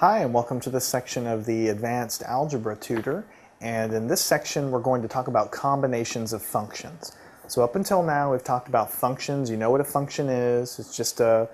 Hi, and welcome to this section of the Advanced Algebra Tutor. And in this section, we're going to talk about combinations of functions. So up until now, we've talked about functions. You know what a function is. It's just a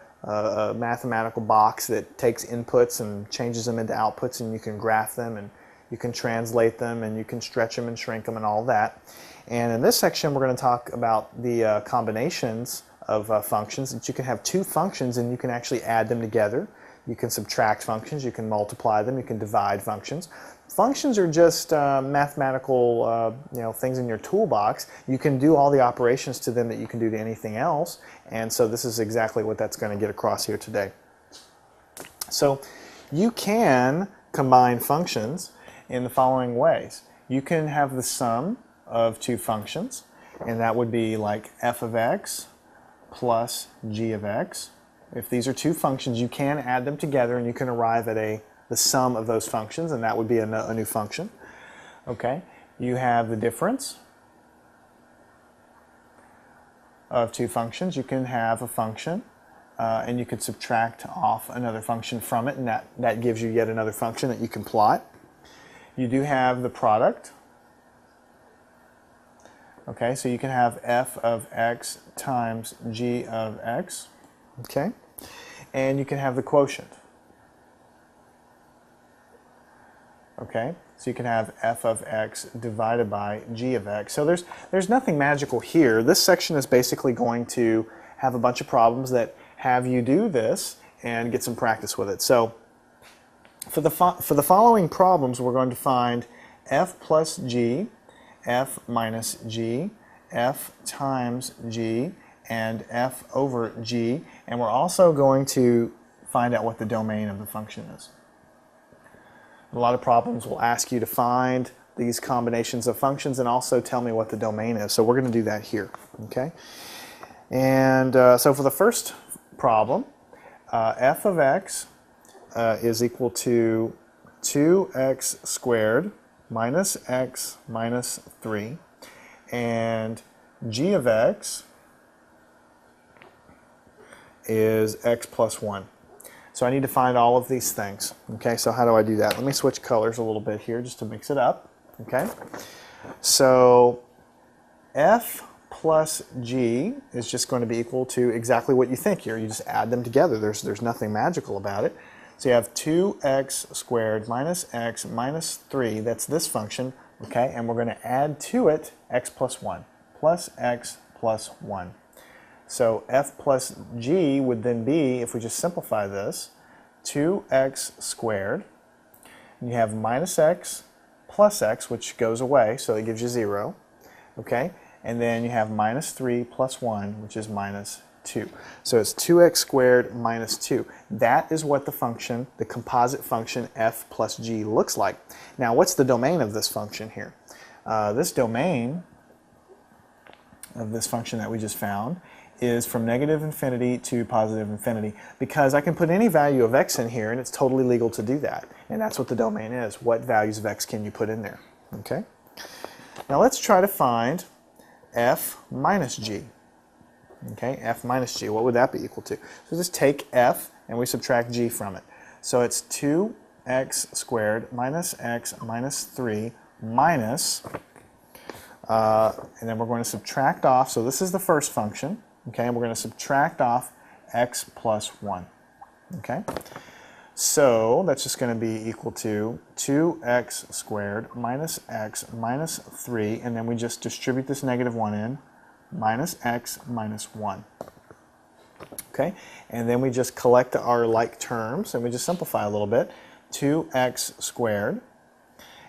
mathematical box that takes inputs and changes them into outputs, and you can graph them, and you can translate them, and you can stretch them and shrink them and all that. And in this section, we're going to talk about the combinations of functions. That you can have two functions, and you can actually add them together. You can subtract functions, you can multiply them, you can divide functions. Functions are just mathematical things in your toolbox. You can do all the operations to them that you can do to anything else, and so this is exactly what that's going to get across here today. So you can combine functions in the following ways. You can have the sum of two functions, and that would be like f of x plus g of x. If these are two functions, you can add them together and you can arrive at the sum of those functions, and that would be a new function. Okay, you have the difference of two functions. You can have a function and you can subtract off another function from it, and that gives you yet another function that you can plot. You do have the product. Okay, so you can have f of x times g of x. Okay, and you can have the quotient. Okay, so you can have f of x divided by g of x. So there's nothing magical here. This section is basically going to have a bunch of problems that have you do this and get some practice with it. So for the following problems, we're going to find f plus g, f minus g, f times g, and f over g, and we're also going to find out what the domain of the function is. A lot of problems will ask you to find these combinations of functions and also tell me what the domain is, so we're going to do that here. Okay, and so for the first problem, f of x is equal to 2x squared minus x minus 3, and g of x is x plus 1. So I need to find all of these things. Okay, so how do I do that? Let me switch colors a little bit here just to mix it up. Okay, so f plus g is just going to be equal to exactly what you think here. You just add them together. There's nothing magical about it. So you have 2x squared minus x minus 3. That's this function. Okay, and we're going to add to it x plus 1 plus x plus 1. So f plus g would then be, if we just simplify this, 2x squared. You have minus x plus x, which goes away, so it gives you 0. Okay, and then you have minus 3 plus 1, which is minus 2. So it's 2x squared minus 2. That is what the function, the composite function f plus g looks like. Now, what's the domain of this function here? This domain of this function that we just found is from negative infinity to positive infinity, because I can put any value of x in here and it's totally legal to do that. And that's what the domain is. What values of x can you put in there? Okay. Now let's try to find f minus g. Okay, f minus g, what would that be equal to? So just take f and we subtract g from it. So it's 2x squared minus x minus 3 minus, and then we're going to subtract off, so this is the first function. Okay, and we're going to subtract off x plus 1. Okay, so that's just going to be equal to 2x squared minus x minus 3, and then we just distribute this negative 1 in, minus x minus 1. Okay, and then we just collect our like terms, and we just simplify a little bit. 2x squared,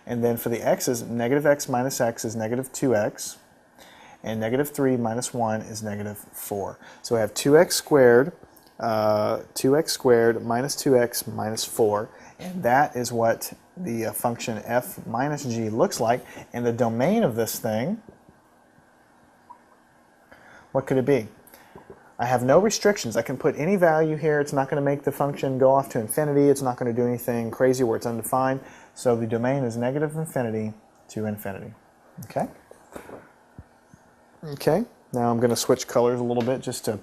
and then for the x's, negative x minus x is negative 2x. And negative 3 minus 1 is negative 4. So we have 2x squared minus 2x minus 4, and that is what the function f minus g looks like. And the domain of this thing, what could it be? I have no restrictions. I can put any value here. It's not going to make the function go off to infinity. It's not going to do anything crazy where it's undefined. So the domain is negative infinity to infinity. Okay? Okay, now I'm going to switch colors a little bit just to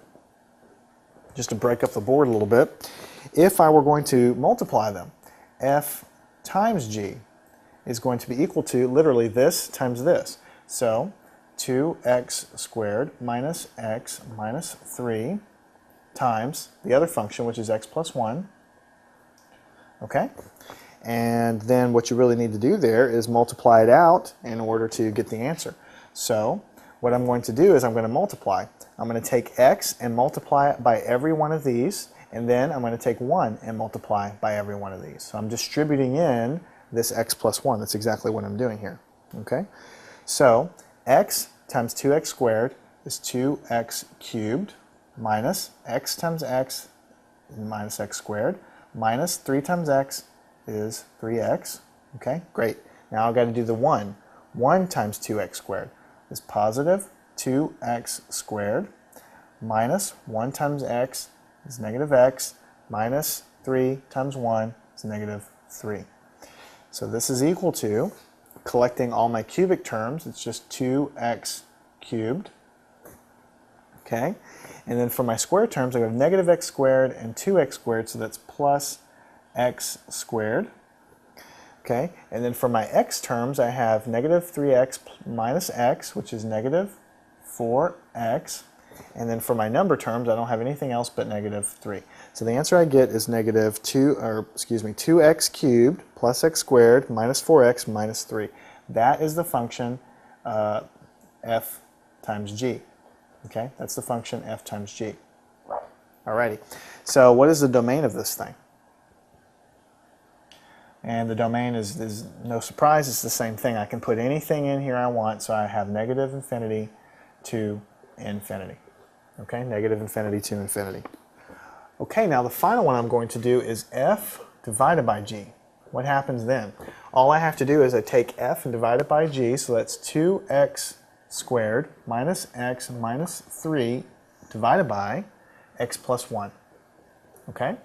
break up the board a little bit. If I were going to multiply them, f times g is going to be equal to literally this times this. So 2x squared minus x minus 3 times the other function, which is x plus 1. Okay? And then what you really need to do there is multiply it out in order to get the answer. So what I'm going to do is I'm going to multiply. I'm going to take x and multiply it by every one of these, and then I'm going to take 1 and multiply by every one of these. So I'm distributing in this x plus 1. That's exactly what I'm doing here. Okay? So x times 2x squared is 2x cubed minus x times x minus x squared minus 3 times x is 3x. Okay, great. Now I've got to do the 1. 1 times 2x squared is positive 2x squared minus 1 times x is negative x minus 3 times 1 is negative 3. So this is equal to, collecting all my cubic terms, it's just 2x cubed. Okay, and then for my square terms I go negative x squared and 2x squared, so that's plus x squared. Okay, and then for my x terms I have negative 3x minus x, which is negative 4x. And then for my number terms I don't have anything else but negative 3. So the answer I get is negative 2x cubed plus x squared minus 4x minus 3. That is the function f times g. Okay, that's the function f times g. Alrighty, so what is the domain of this thing? And the domain is no surprise, it's the same thing. I can put anything in here I want, so I have negative infinity to infinity. Okay, negative infinity to infinity. Okay, now the final one I'm going to do is f divided by g. What happens then? All I have to do is I take f and divide it by g, so that's 2x squared minus x minus 3 divided by x plus 1. Okay?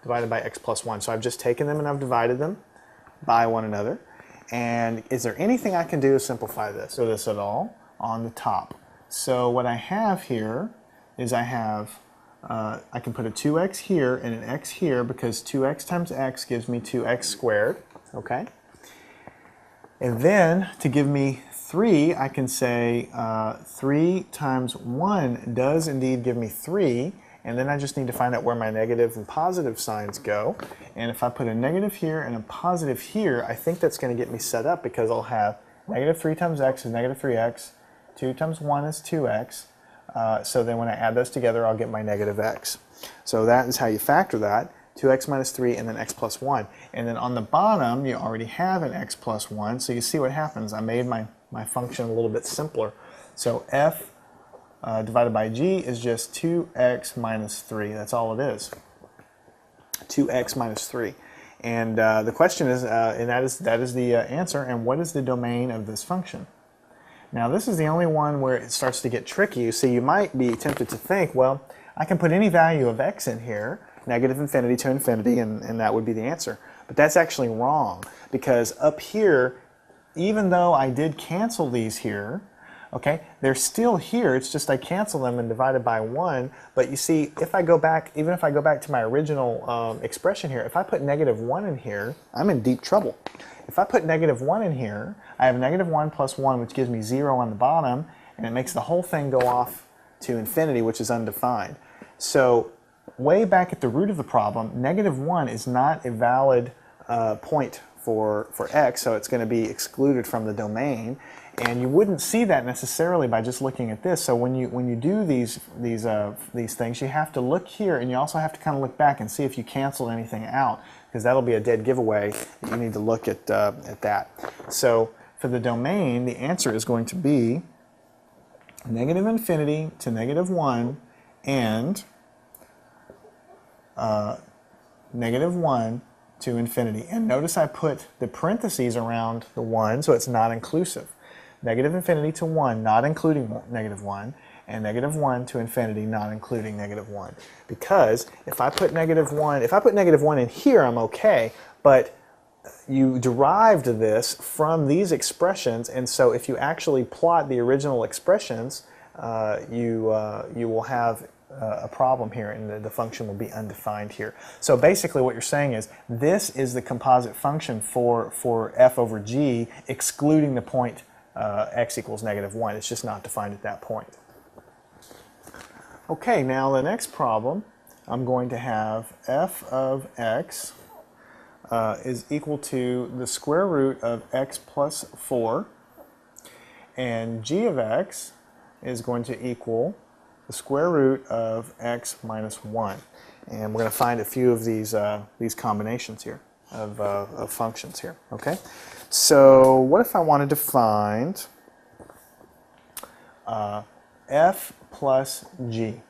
Divided by x plus 1. So I've just taken them and I've divided them by one another. And is there anything I can do to simplify this, or this at all, on the top? So what I have here is I can put a 2x here and an x here, because 2x times x gives me 2x squared. Okay? And then to give me 3, I can say 3 times 1 does indeed give me 3, and then I just need to find out where my negative and positive signs go. And if I put a negative here and a positive here, I think that's going to get me set up, because I'll have negative 3 times x is negative 3x, 2 times 1 is 2x, so then when I add those together I'll get my negative x. So that is how you factor that. 2x minus 3 and then x plus 1. And then on the bottom you already have an x plus 1, so you see what happens. I made my function a little bit simpler. So f divided by g is just 2x minus 3. That's all it is. 2x minus 3. And the question is, and that is the answer, and what is the domain of this function? Now this is the only one where it starts to get tricky. You see, you might be tempted to think, well, I can put any value of x in here, negative infinity to infinity, and that would be the answer. But that's actually wrong, because up here, even though I did cancel these here, okay, they're still here. It's just I cancel them and divide it by 1. But you see, if I go back, even if I go back to my original expression here, if I put negative 1 in here, I'm in deep trouble. If I put negative 1 in here, I have negative 1 plus 1, which gives me 0 on the bottom, and it makes the whole thing go off to infinity, which is undefined. So way back at the root of the problem, negative 1 is not a valid point for x, so it's going to be excluded from the domain. And you wouldn't see that necessarily by just looking at this. So when you do these things, you have to look here, and you also have to kind of look back and see if you canceled anything out, because that'll be a dead giveaway. You need to look at that. So for the domain, the answer is going to be negative infinity to negative 1 and negative 1 to infinity. And notice I put the parentheses around the 1, so it's not inclusive. Negative infinity to 1, not including negative 1, and negative 1 to infinity, not including negative 1. Because if I put negative 1 in here, I'm okay, but you derived this from these expressions, and so if you actually plot the original expressions, you will have a problem here, and the function will be undefined here. So basically what you're saying is this is the composite function for f over g, excluding the point x equals -1. It's just not defined at that point. Okay, now the next problem, I'm going to have f of x is equal to the square root of x plus 4, and g of x is going to equal the square root of x minus 1. And we're going to find a few of these combinations here of functions here. Okay, so what if I wanted to find f plus g?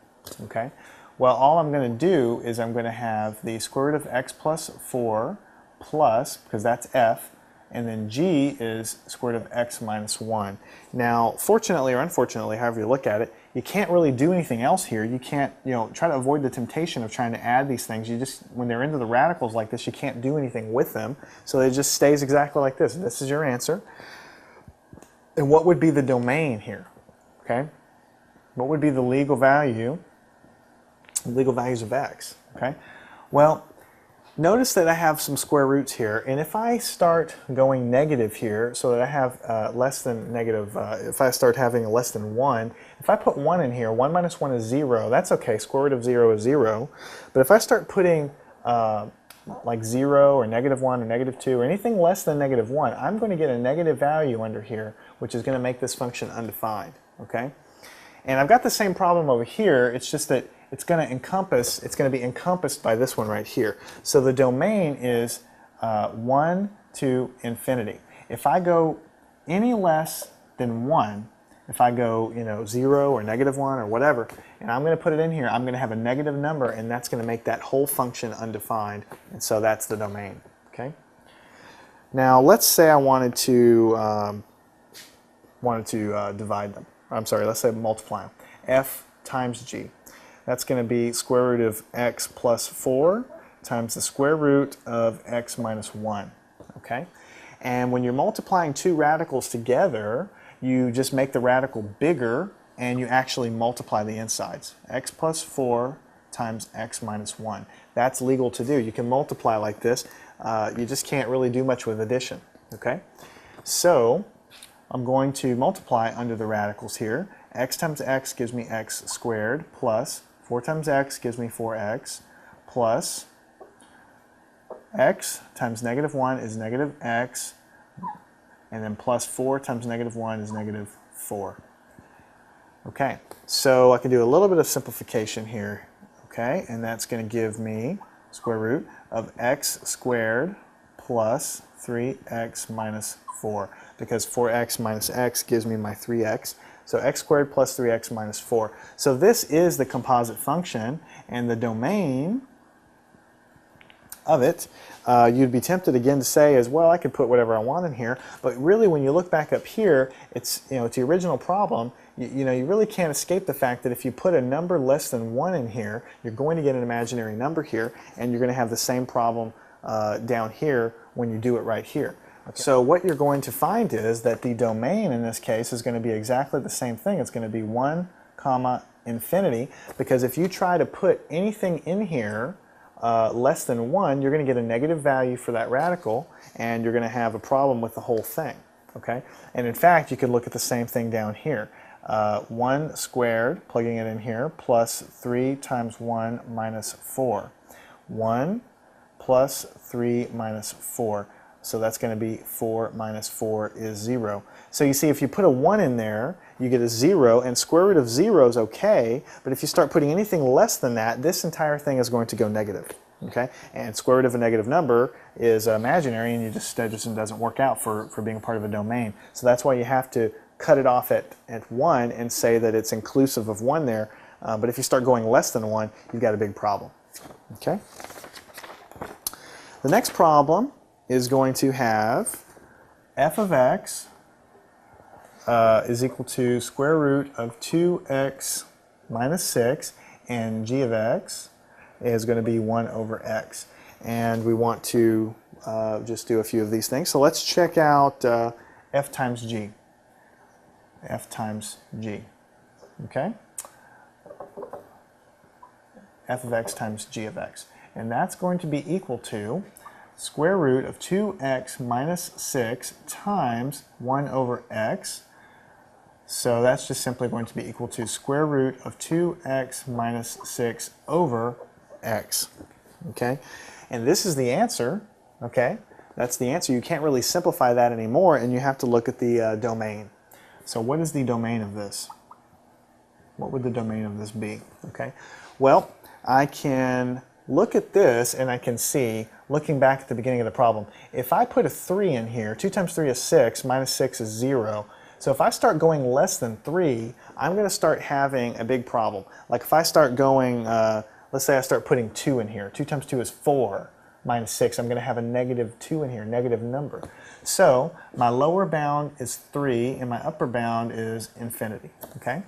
Okay, well, all I'm going to do is I'm going to have the square root of x plus 4 plus, because that's f, and then g is square root of x minus 1. Now, fortunately or unfortunately, however you look at it, you can't really do anything else here. You can't, try to avoid the temptation of trying to add these things. You just, when they're into the radicals like this, you can't do anything with them. So it just stays exactly like this. This is your answer. And what would be the domain here? Okay? What would be the legal values of x? Okay? Well, notice that I have some square roots here, and if I start going negative here, so that I have less than negative, if I start having a less than 1, if I put 1 in here, 1 minus 1 is 0, that's okay, square root of 0 is 0, but if I start putting like 0 or -1 or -2 or anything less than -1, I'm going to get a negative value under here, which is going to make this function undefined, okay? And I've got the same problem over here, it's just that it's going to be encompassed by this one right here. So the domain is 1 to infinity. If I go any less than 1, if I go 0 or -1 or whatever, and I'm going to put it in here, I'm going to have a negative number, and that's going to make that whole function undefined, and so that's the domain. Okay. Now let's say I wanted to divide them. I'm sorry, let's say multiply them. F times g. That's going to be square root of x plus 4 times the square root of x minus 1. Okay? And when you're multiplying two radicals together, you just make the radical bigger and you actually multiply the insides. X plus 4 times x minus 1. That's legal to do. You can multiply like this. You just can't really do much with addition. Okay? So I'm going to multiply under the radicals here. X times x gives me x squared plus 4 times x gives me 4x plus x times -1 is -x, and then plus 4 times -1 is -4. Okay, so I can do a little bit of simplification here, okay, and that's going to give me square root of x squared plus 3x minus 4, because 4x minus x gives me my 3x. So x squared plus 3x minus 4. So this is the composite function, and the domain of it, you'd be tempted again to say as well, I could put whatever I want in here, but really when you look back up here, it's it's the original problem. You really can't escape the fact that if you put a number less than 1 in here, you're going to get an imaginary number here, and you're going to have the same problem down here when you do it right here. Okay. So what you're going to find is that the domain in this case is going to be exactly the same thing. It's going to be 1, infinity, because if you try to put anything in here less than 1, you're going to get a negative value for that radical, and you're going to have a problem with the whole thing. Okay? And in fact, you could look at the same thing down here. 1 squared, plugging it in here, plus 3 times 1 minus 4. 1 plus 3 minus 4. So that's going to be 4 minus 4 is 0. So you see, if you put a 1 in there, you get a 0, and square root of 0 is okay, but if you start putting anything less than that, this entire thing is going to go negative. Okay? And square root of a negative number is imaginary, and that just doesn't work out for being a part of a domain. So that's why you have to cut it off at 1 and say that it's inclusive of 1 there, but if you start going less than 1, you've got a big problem. Okay? The next problem is going to have f of x is equal to square root of 2x minus 6, and g of x is going to be 1 over x. And we want to just do a few of these things. So let's check out f times g. F times g. Okay? f of x times g of x. And that's going to be equal to square root of 2x minus 6 times 1 over x. So that's just simply going to be equal to square root of 2x minus 6 over x. Okay? And this is the answer. Okay? That's the answer. You can't really simplify that anymore, and you have to look at the domain. So what is the domain of this? What would the domain of this be? Okay? Well, I can look at this and I can see, looking back at the beginning of the problem, if I put a 3 in here, 2 times 3 is 6, minus 6 is 0. So if I start going less than 3, I'm going to start having a big problem. Like if I start going, let's say I start putting 2 in here. 2 times 2 is 4, minus 6. I'm going to have a negative 2 in here, negative number. So my lower bound is 3 and my upper bound is infinity. Okay?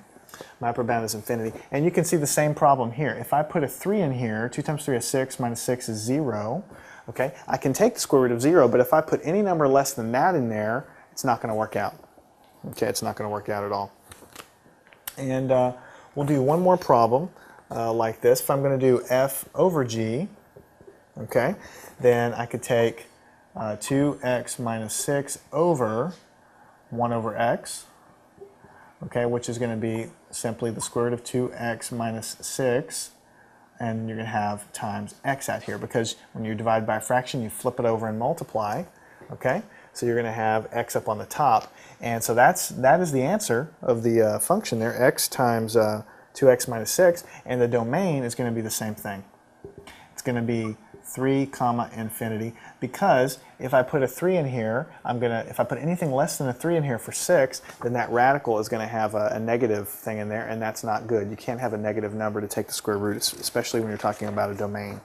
My upper bound is infinity. And you can see the same problem here. If I put a 3 in here, 2 times 3 is 6, minus 6 is 0. Okay? I can take the square root of 0, but if I put any number less than that in there, it's not going to work out. Okay, it's not going to work out at all. And we'll do one more problem like this. If I'm going to do f over g, okay, then I could take 2x minus 6 over 1 over x, okay, which is going to be simply the square root of 2x minus 6, and you're going to have times x out here, because when you divide by a fraction, you flip it over and multiply, okay? So you're going to have x up on the top, and so that is the answer of the function there, x times 2x minus 6, and the domain is going to be the same thing. It's going to be 3 comma infinity, because if I put a 3 in here, if I put anything less than a 3 in here for 6, then that radical is going to have a negative thing in there, and that's not good. You can't have a negative number to take the square root, especially when you're talking about a domain.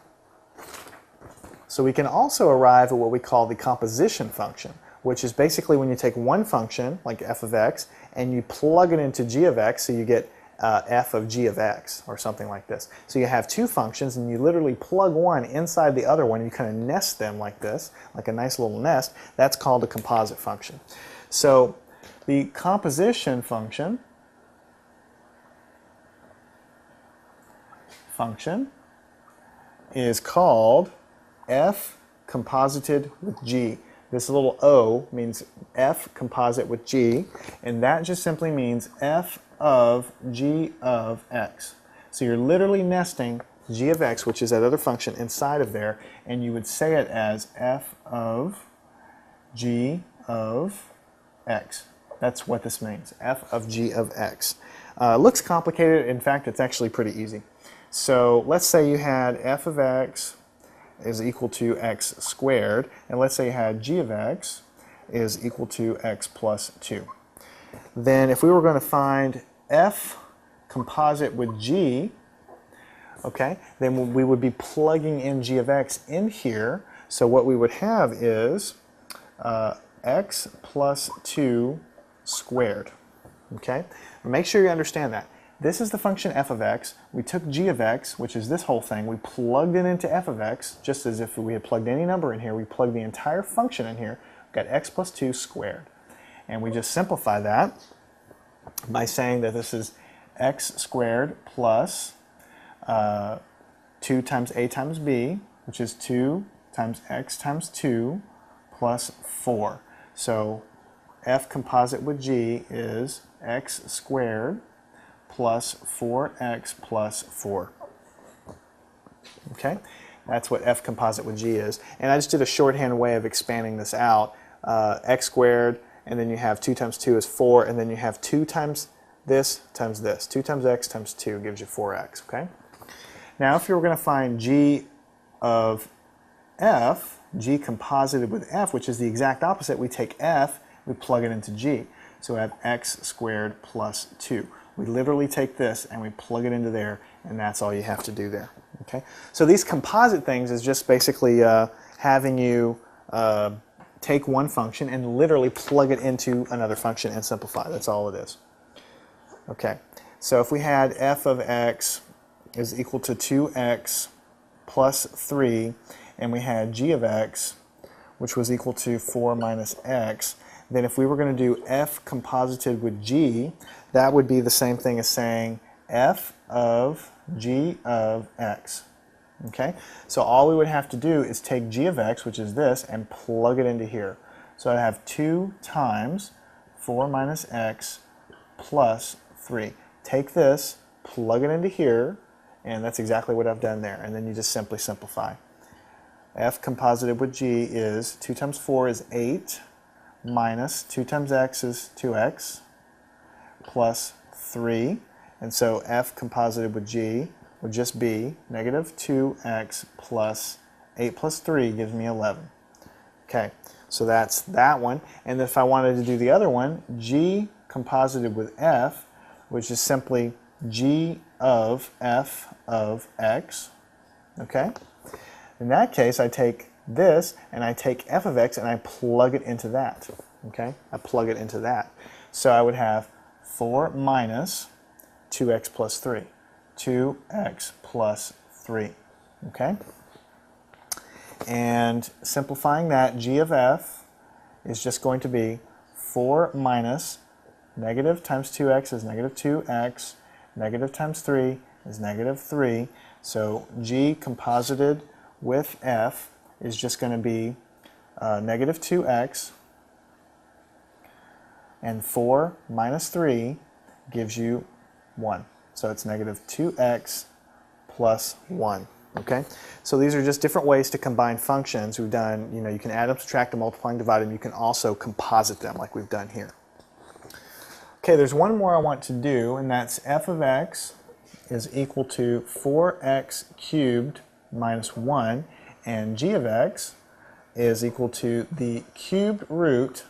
So we can also arrive at what we call the composition function, which is basically when you take one function, like f of x, and you plug it into g of x, so you get f of g of x, or something like this. So you have two functions, and you literally plug one inside the other one, and you kind of nest them like this, like a nice little nest. That's called a composite function. So the composition function is called f composited with g. This little o means f composite with g, and that just simply means f of g of x. So you're literally nesting g of x, which is that other function, inside of there, and you would say it as f of g of x. That's what this means, f of g of x. Looks complicated. In fact, it's actually pretty easy. So let's say you had f of x is equal to x squared, and let's say you had g of x is equal to x plus 2. Then if we were going to find f composite with g, okay, then we would be plugging in g of x in here. So what we would have is x plus 2 squared. Okay? Make sure you understand that. This is the function f of x. We took g of x, which is this whole thing. We plugged it into f of x, just as if we had plugged any number in here. We plugged the entire function in here. We've got x plus 2 squared. And we just simplify that by saying that this is x squared plus 2 times a times b, which is 2 times x times 2 plus 4. So f composite with g is x squared plus 4x plus 4. Okay? That's what f composite with g is. And I just did a shorthand way of expanding this out. X squared, and then you have 2 times 2 is 4, and then you have 2 times this times this. 2 times x times 2 gives you 4x. Okay? Now if you were going to find g of f, g composited with f, which is the exact opposite, we take f, we plug it into g. So we have x squared plus 2. We literally take this and we plug it into there, and that's all you have to do there. Okay? So these composite things is just basically having you take one function and literally plug it into another function and simplify. That's all it is. Okay, so if we had f of x is equal to 2x plus 3, and we had g of x, which was equal to 4 minus x, then if we were going to do f composited with g, that would be the same thing as saying f of g of x. Okay, so all we would have to do is take g of x, which is this, and plug it into here. So I have 2 times 4 minus x plus 3. Take this, plug it into here, and that's exactly what I've done there. And then you just simply simplify. F composited with g is 2 times 4 is 8, minus 2 times x is 2x, plus 3. And so F composited with g would just be negative 2x plus 8 plus 3 gives me 11. Okay, so that's that one. And if I wanted to do the other one, g composited with f, which is simply g of f of x. Okay, in that case, I take this and I take f of x and I plug it into that. Okay, I plug it into that. So I would have 4 minus 2x plus 3. 2x plus 3. Okay? And simplifying that, g of f is just going to be 4 minus negative times 2x is negative 2x, negative times 3 is negative 3. So g composited with f is just going to be negative 2x, and 4 minus 3 gives you 1. So it's negative 2x plus 1. Okay? So these are just different ways to combine functions. We've done, you can add them, subtract them, multiply, and divide them. You can also composite them like we've done here. Okay, there's one more I want to do, and that's f of x is equal to 4x cubed minus 1, and g of x is equal to the cubed root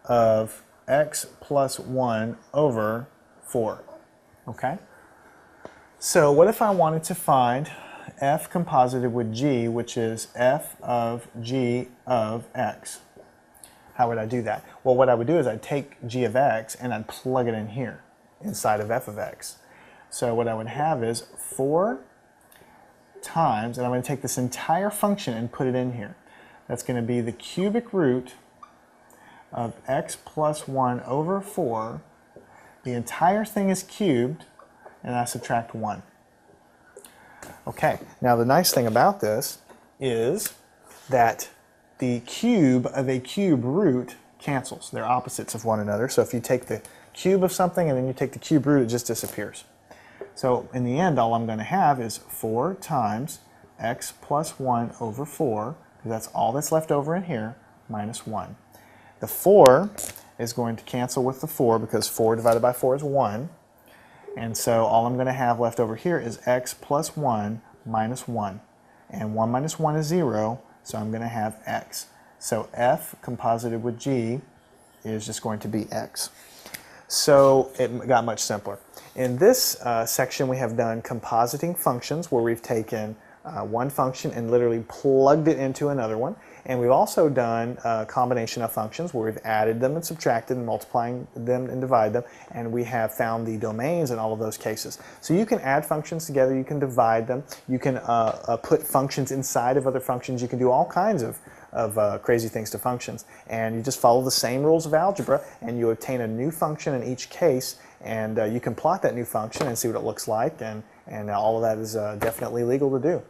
of x plus 1 over 4. Okay? So what if I wanted to find f composited with g, which is f of g of x? How would I do that? Well, what I would do is I'd take g of x and I'd plug it in here inside of f of x. So what I would have is 4 times, and I'm going to take this entire function and put it in here. That's going to be the cubic root of x plus 1 over 4. The entire thing is cubed, and I subtract 1. Okay, now the nice thing about this is that the cube of a cube root cancels. They're opposites of one another. So if you take the cube of something and then you take the cube root, it just disappears. So in the end, all I'm going to have is 4 times x plus 1 over 4, because that's all that's left over in here, minus 1. The 4 is going to cancel with the 4 because 4 divided by 4 is 1. And so all I'm going to have left over here is x plus 1 minus 1. And 1 minus 1 is 0, so I'm going to have x. So f composited with g is just going to be x. So it got much simpler. In this section we have done compositing functions, where we've taken one function and literally plugged it into another one. And we've also done a combination of functions where we've added them and subtracted and multiplying them and divide them, and we have found the domains in all of those cases. So you can add functions together, you can divide them, you can put functions inside of other functions, you can do all kinds of crazy things to functions, and you just follow the same rules of algebra and you obtain a new function in each case, and you can plot that new function and see what it looks like, and all of that is definitely legal to do.